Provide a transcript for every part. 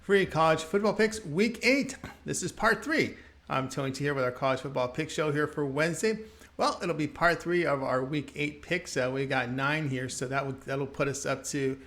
Free college football picks, week 8. This is part 3. I'm Tony T here with our college football pick show here for Wednesday. Well, it'll be part 3 of our week 8 picks. We got 9 here, so that'll put us up to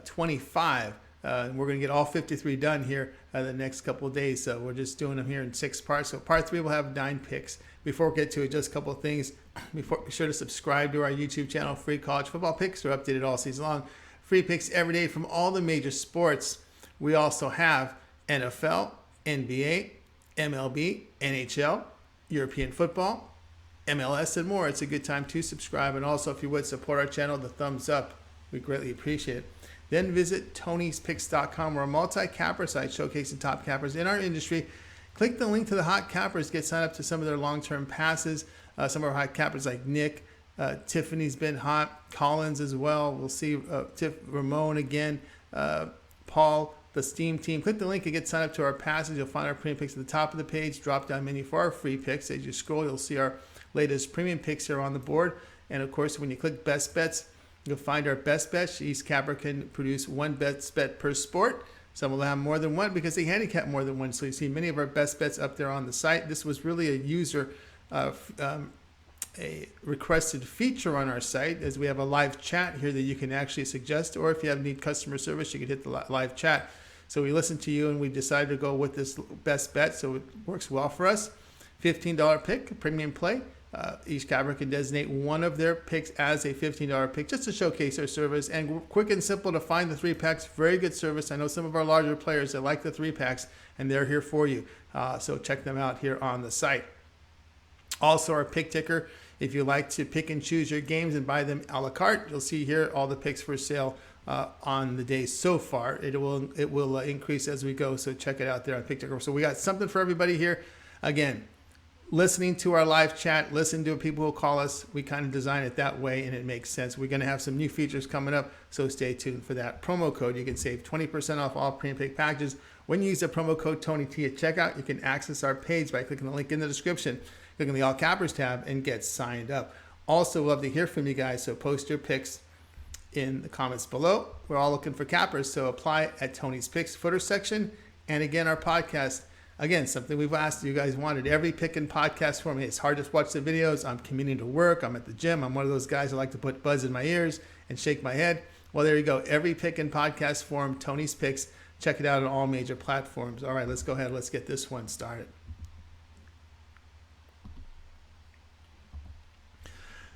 25. We're going to get all 53 done here the next couple of days. So we're just doing them here in 6 parts. So part 3 will have 9 picks. Before we get to it, just a couple of things. Be sure to subscribe to our YouTube channel, Free College Football Picks. They're updated all season long. Free picks every day from all the major sports. We also have NFL, NBA, MLB, NHL, European football, MLS, and more. It's a good time to subscribe. And also, if you would support our channel, the thumbs up, we greatly appreciate it. Then visit Tony'sPicks.com. We're a multi-capper site showcasing top cappers in our industry. Click the link to the hot cappers. Get signed up to some of their long-term passes. Some of our hot cappers like Nick, Tiffany's been hot, Collins as well. We'll see Ramon again, Paul, the Steam team. Click the link and get signed up to our passes. You'll find our premium picks at the top of the page. Drop down menu for our free picks. As you scroll, you'll see our latest premium picks here on the board. And of course, when you click best bets, you'll find our best bets. Each capper can produce one best bet per sport. Some will have more than one because they handicap more than one. So you see many of our best bets up there on the site. This was really a user a requested feature on our site, as we have a live chat here that you can actually suggest, or if you need customer service, you can hit the live chat. So we listened to you and we decided to go with this best bet, so it works well for us. $15 pick, premium play. Each capper can designate one of their picks as a $15 pick just to showcase their service, and quick and simple to find the 3 packs. Very good service. I know some of our larger players that like the 3 packs, and they're here for you. So check them out here on the site. Also, our pick ticker. If you like to pick and choose your games and buy them a la carte, you'll see here all the picks for sale on the day so far. It will increase as we go, so check it out there on Pick Ticker. So we got something for everybody here. Again, listening to our live chat, listen to people who call us. We kind of design it that way, and it makes sense. We're going to have some new features coming up, so stay tuned for that. Promo code, you can save 20% off all premium pick packages. When you use the promo code TonyT at checkout, you can access our page by clicking the link in the description. Click on the All Cappers tab and get signed up. Also, love to hear from you guys, so post your picks in the comments below. We're all looking for cappers, so apply at Tony's Picks footer section. And again, our podcast, again, something we've asked you guys wanted, every pick and podcast for me. It's hard to watch the videos. I'm commuting to work. I'm at the gym. I'm one of those guys who like to put buzz in my ears and shake my head. Well, there you go. Every pick and podcast form, Tony's Picks. Check it out on all major platforms. All right, let's go ahead. Let's get this one started.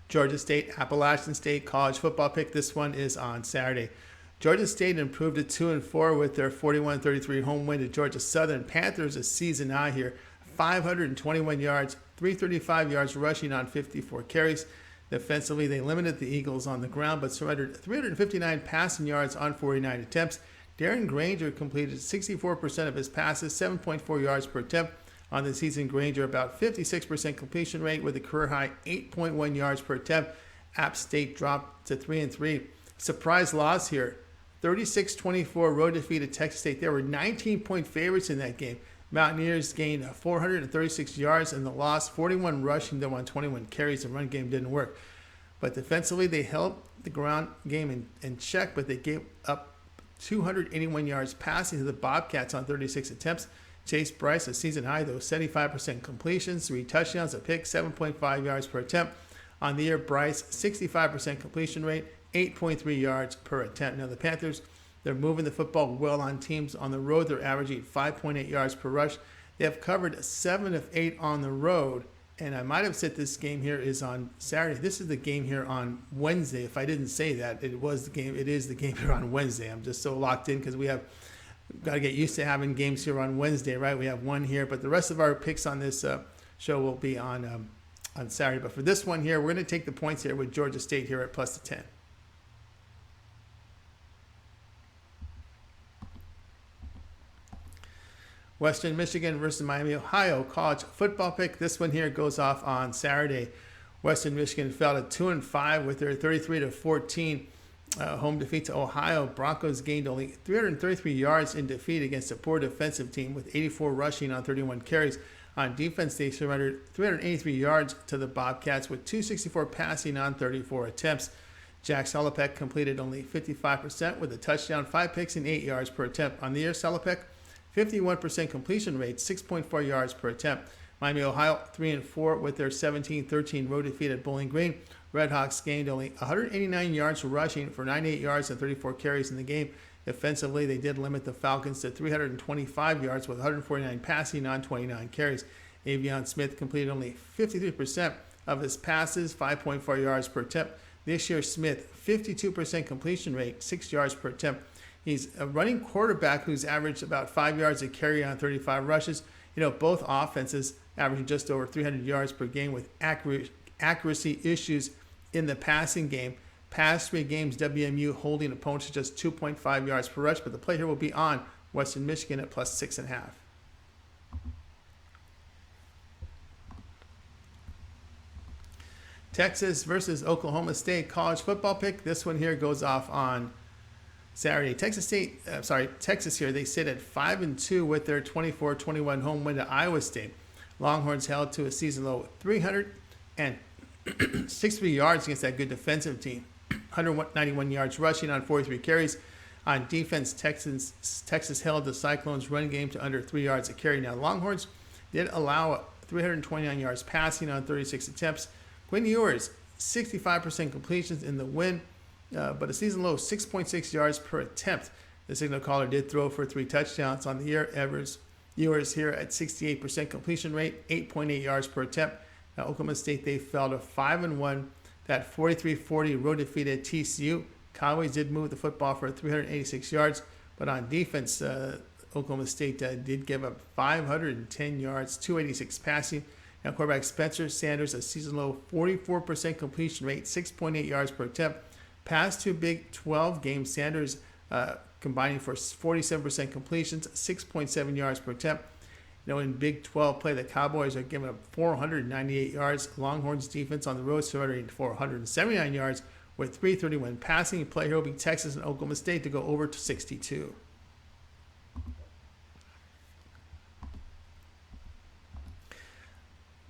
Georgia State, Appalachian State college football pick. This one is on Saturday. Georgia State improved to 2-4 with their 41-33 home win to Georgia Southern. Panthers a season high here, 521 yards, 335 yards rushing on 54 carries. Defensively, they limited the Eagles on the ground, but surrendered 359 passing yards on 49 attempts. Darren Granger completed 64% of his passes, 7.4 yards per attempt. On the season, Granger about 56% completion rate with a career high 8.1 yards per attempt. App State dropped to 3-3. Surprise loss here. 36-24 road defeat at Texas State. There were 19-point favorites in that game. Mountaineers gained 436 yards in the loss, 41 rushing them on 21 carries. The run game didn't work. But defensively, they held the ground game in check, but they gave up 281 yards passing to the Bobcats on 36 attempts. Chase Bryce, a season high, though, 75% completions, 3 touchdowns, a pick, 7.5 yards per attempt. On the year, Bryce, 65% completion rate, 8.3 yards per attempt. Now, the Panthers, they're moving the football well on teams on the road. They're averaging 5.8 yards per rush. They have covered 7 of 8 on the road. And I might have said this game here is on Saturday. This is the game here on Wednesday. If I didn't say that, it is the game here on Wednesday. I'm just so locked in because we've got to get used to having games here on Wednesday, right? We have one here, but the rest of our picks on this show will be on Saturday. But for this one here, we're going to take the points here with Georgia State here at +10. Western Michigan versus Miami, Ohio college football pick. This one here goes off on Saturday. Western Michigan fell to 2-5 with their 33-14 home defeat to Ohio. Broncos gained only 333 yards in defeat against a poor defensive team with 84 rushing on 31 carries. On defense, they surrendered 383 yards to the Bobcats with 264 passing on 34 attempts. Jack Salopek completed only 55% with a touchdown, 5 picks, and 8 yards per attempt. On the year, Salopek, 51% completion rate, 6.4 yards per attempt. Miami, Ohio, 3-4 with their 17-13 road defeat at Bowling Green. Redhawks gained only 189 yards rushing for 98 yards and 34 carries in the game. Offensively, they did limit the Falcons to 325 yards with 149 passing on 29 carries. Avion Smith completed only 53% of his passes, 5.4 yards per attempt. This year, Smith, 52% completion rate, 6 yards per attempt. He's a running quarterback who's averaged about 5 yards a carry on 35 rushes. Both offenses averaging just over 300 yards per game with accuracy issues in the passing game. Past 3 games, WMU holding opponents to just 2.5 yards per rush, but the play here will be on Western Michigan at plus 6.5. Texas versus Oklahoma State college football pick. This one here goes off on Saturday. Texas here, they sit at 5-2 with their 24-21 home win to Iowa State. Longhorns held to a season low 363 yards against that good defensive team. 191 yards rushing on 43 carries. On defense, Texas held the Cyclones' run game to under 3 yards a carry. Now, Longhorns did allow 329 yards passing on 36 attempts. Quinn Ewers, 65% completions in the win, but a season low 6.6 yards per attempt. The signal caller did throw for 3 touchdowns on the year. Ewers here at 68% completion rate, 8.8 yards per attempt. Now, Oklahoma State, they fell to 5-1. That 43-40 road defeat at TCU. Cowboys did move the football for 386 yards, but on defense, Oklahoma State did give up 510 yards, 286 passing. Now, quarterback Spencer Sanders, a season low 44% completion rate, 6.8 yards per attempt. Past 2 Big 12 games, Sanders combining for 47% completions, 6.7 yards per attempt. In Big 12 play, the Cowboys are giving up 498 yards. Longhorns defense on the road surrendering 479 yards with 331 passing. Play here will be Texas and Oklahoma State to go over to 62.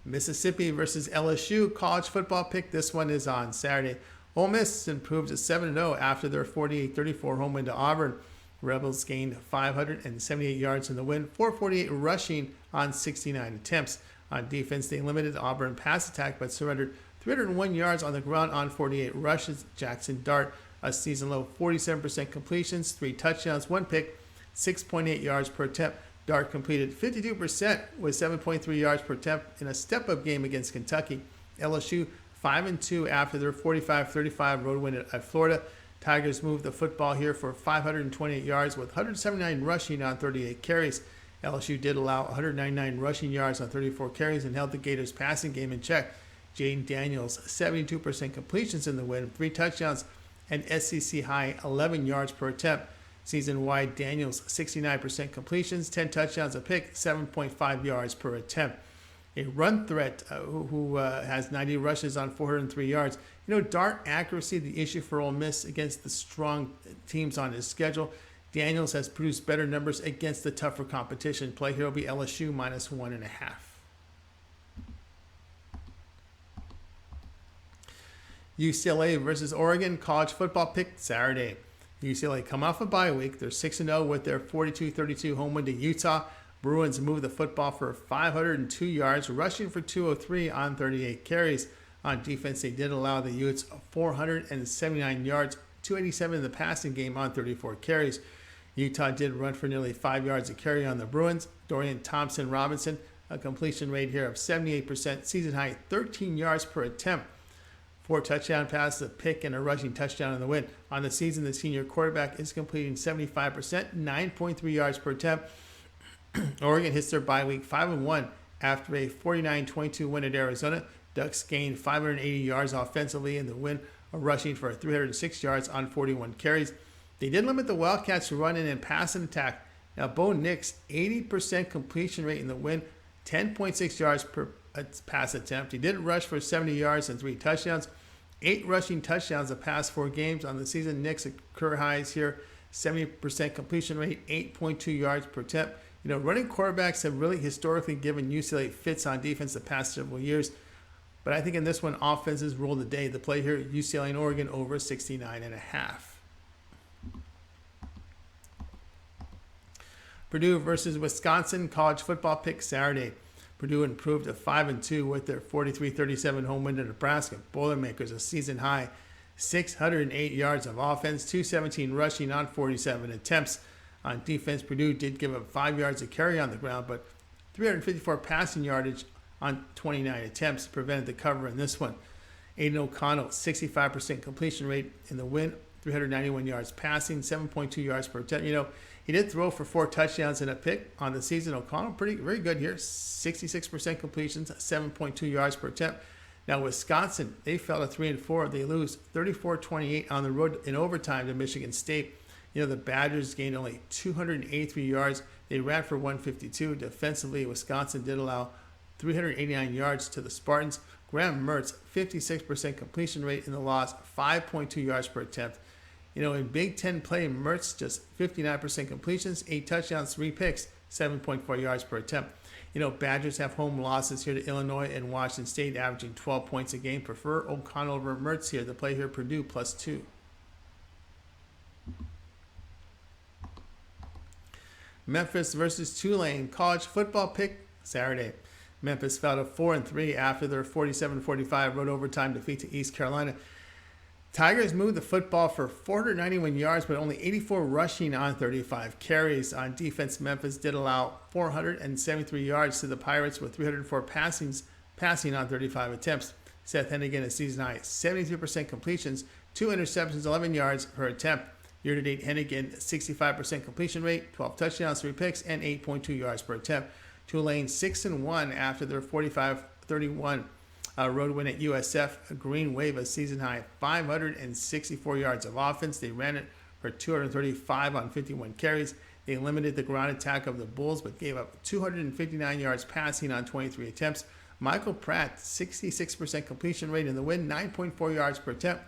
Mississippi versus LSU college football pick. This one is on Saturday. Ole Miss improved to 7-0 after their 48-34 home win to Auburn. Rebels gained 578 yards in the win, 448 rushing on 69 attempts. On defense, they limited the Auburn pass attack but surrendered 301 yards on the ground on 48 rushes. Jackson Dart, a season low 47% completions, 3 touchdowns, 1 pick, 6.8 yards per attempt. Dart completed 52% with 7.3 yards per attempt in a step-up game against Kentucky. LSU 5-2 after their 45-35 road win at Florida. Tigers moved the football here for 528 yards with 179 rushing on 38 carries. LSU did allow 199 rushing yards on 34 carries and held the Gators' passing game in check. Jaden Daniels, 72% completions in the win, 3 touchdowns, and SEC high 11 yards per attempt. Season-wide, Daniels, 69% completions, 10 touchdowns, a pick, 7.5 yards per attempt. A run threat who has 90 rushes on 403 yards. Dart accuracy, the issue for Ole Miss against the strong teams on his schedule. Daniels has produced better numbers against the tougher competition. Play here will be LSU minus 1.5. UCLA versus Oregon college football pick Saturday. UCLA come off a bye week. They're 6-0 with their 42-32 home win to Utah. Bruins move the football for 502 yards, rushing for 203 on 38 carries. On defense, they did allow the Utes 479 yards, 287 in the passing game on 34 carries. Utah did run for nearly 5 yards a carry on the Bruins. Dorian Thompson-Robinson, a completion rate here of 78%, season high 13 yards per attempt. 4 touchdown passes, a pick, and a rushing touchdown in the win. On the season, the senior quarterback is completing 75%, 9.3 yards per attempt. Oregon hits their bye week 5-1 after a 49-22 win at Arizona. Ducks gained 580 yards offensively in the win, rushing for 306 yards on 41 carries. They did limit the Wildcats' run-in and passing attack. Now, Bo Nix, 80% completion rate in the win, 10.6 yards per pass attempt. He did rush for 70 yards and 3 touchdowns. 8 rushing touchdowns the past 4 games on the season. Nix career highs here, 70% completion rate, 8.2 yards per attempt. Running quarterbacks have really historically given UCLA fits on defense the past several years. But I think in this one, offenses rule the day. The play here, UCLA and Oregon over 69.5. Purdue versus Wisconsin, college football pick Saturday. Purdue improved to 5-2 with their 43-37 home win to Nebraska. Boilermakers a season high 608 yards of offense, 217 rushing on 47 attempts. On defense, Purdue did give up 5 yards of carry on the ground, but 354 passing yardage on 29 attempts prevented the cover in this one. Aiden O'Connell, 65% completion rate in the win, 391 yards passing, 7.2 yards per attempt. He did throw for 4 touchdowns and a pick on the season. O'Connell, very good here. 66% completions, 7.2 yards per attempt. Now, Wisconsin, they fell to 3-4. They lose 34-28 on the road in overtime to Michigan State. The Badgers gained only 283 yards. They ran for 152. Defensively, Wisconsin did allow 389 yards to the Spartans. Graham Mertz, 56% completion rate in the loss, 5.2 yards per attempt. In Big Ten play, Mertz just 59% completions, 8 touchdowns, 3 picks, 7.4 yards per attempt. Badgers have home losses here to Illinois and Washington State, averaging 12 points a game. Prefer O'Connell over Mertz here. The play here, Purdue +2. Memphis versus Tulane, college football pick Saturday. Memphis fell to 4-3 after their 47-45 road overtime defeat to East Carolina. Tigers moved the football for 491 yards, but only 84 rushing on 35 carries. On defense, Memphis did allow 473 yards to the Pirates with 304 passing on 35 attempts. Seth Hennigan, a season high, 73% completions, 2 interceptions, 11 yards per attempt. Year-to-date, Hennigan, 65% completion rate, 12 touchdowns, 3 picks, and 8.2 yards per attempt. Tulane 6-1 after their 45-31 road win at USF. Green Wave, a season high 564 yards of offense. They ran it for 235 on 51 carries. They limited the ground attack of the Bulls, but gave up 259 yards passing on 23 attempts. Michael Pratt, 66% completion rate in the win, 9.4 yards per attempt.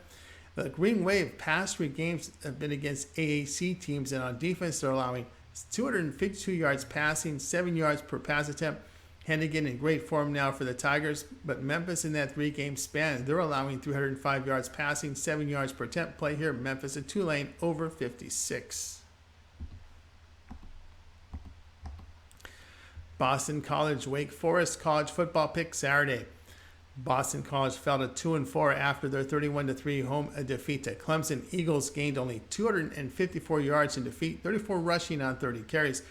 The Green Wave past 3 games have been against AAC teams, and on defense they're allowing 252 yards passing, 7 yards per pass attempt. Hennigan in great form now for the Tigers, but Memphis in that 3-game span, they're allowing 305 yards passing, 7 yards per attempt. Play here, Memphis and Tulane over 56. Boston College, Wake Forest college football pick Saturday. Boston College fell to 2-4 after their 31-3 home defeat to Clemson. Eagles gained only 254 yards in defeat, 34 rushing on 30 carries.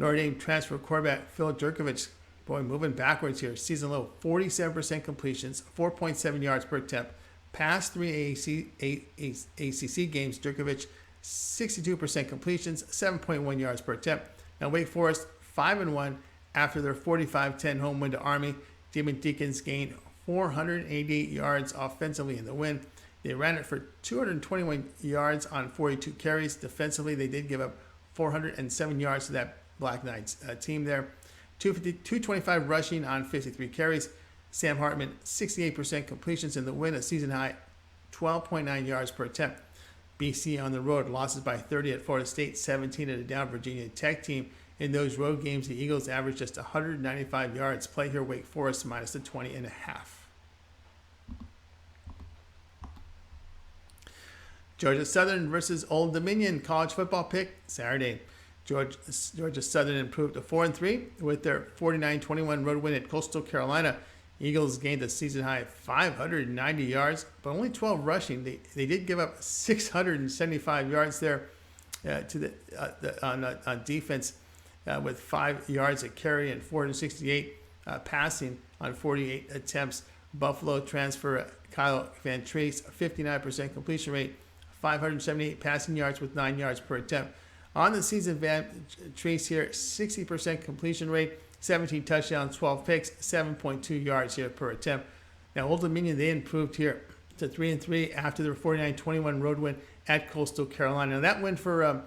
Notre Dame transfer quarterback Phil Jurkovich, moving backwards here. Season low, 47% completions, 4.7 yards per attempt. Past 3 ACC games, Jurkovich 62% completions, 7.1 yards per attempt. Now Wake Forest 5-1 after their 45-10 home win to Army. Demon Deacons gained 488 yards offensively in the win. They ran it for 221 yards on 42 carries. Defensively, they did give up 407 yards to that Black Knights team there. 225 rushing on 53 carries. Sam Hartman, 68% completions in the win, a season high 12.9 yards per attempt. BC on the road, losses by 30 at Florida State, 17 at a down Virginia Tech team. In those road games, the Eagles averaged just 195 yards. Play here, Wake Forest minus the 20.5. Georgia Southern versus Old Dominion college football pick Saturday. Georgia Southern improved to 4-3 with their 49-21 road win at Coastal Carolina. Eagles gained a season high 590 yards, but only 12 rushing. They did give up 675 yards there on defense. With 5 yards at carry and 468 passing on 48 attempts. Buffalo transfer Kyle Van Treese, 59% completion rate, 578 passing yards with 9 yards per attempt. On the season, Van Treese here, 60% completion rate, 17 touchdowns, 12 picks, 7.2 yards here per attempt. Now, Old Dominion, they improved here to 3-3 after their 49-21 road win at Coastal Carolina. Now, that win for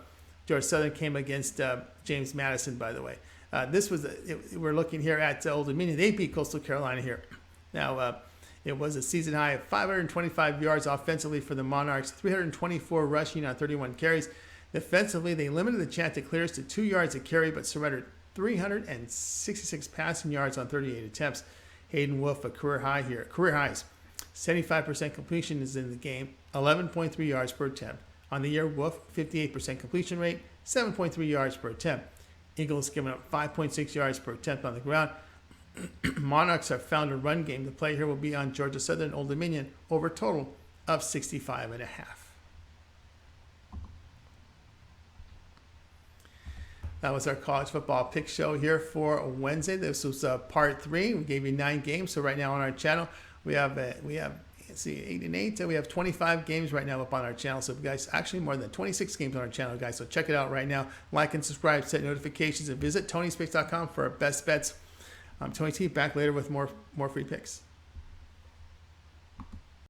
Georgia Southern came against James Madison, by the way. We're looking here at Old Dominion. They beat Coastal Carolina here. Now, it was a season high of 525 yards offensively for the Monarchs, 324 rushing on 31 carries. Defensively, they limited the Chanticleers clears to 2 yards a carry, but surrendered 366 passing yards on 38 attempts. Hayden Wolf, a career high here. Career highs. 75% completion is in the game, 11.3 yards per attempt. On the year, Wolf, 58% completion rate, 7.3 yards per attempt. Eagles giving up 5.6 yards per attempt on the ground. Monarchs have found a run game. The play here will be on Georgia Southern Old Dominion over a total of 65.5. That was our college football pick show here for Wednesday. This was part 3. We gave you 9 games. So right now on our channel, we have 8 and 8. We have 25 games right now up on our channel. So guys, actually more than 26 games on our channel, guys. So check it out right now. Like and subscribe, set notifications, and visit Tony'sPicks.com for our best bets. I'm Tony T, back later with more free picks.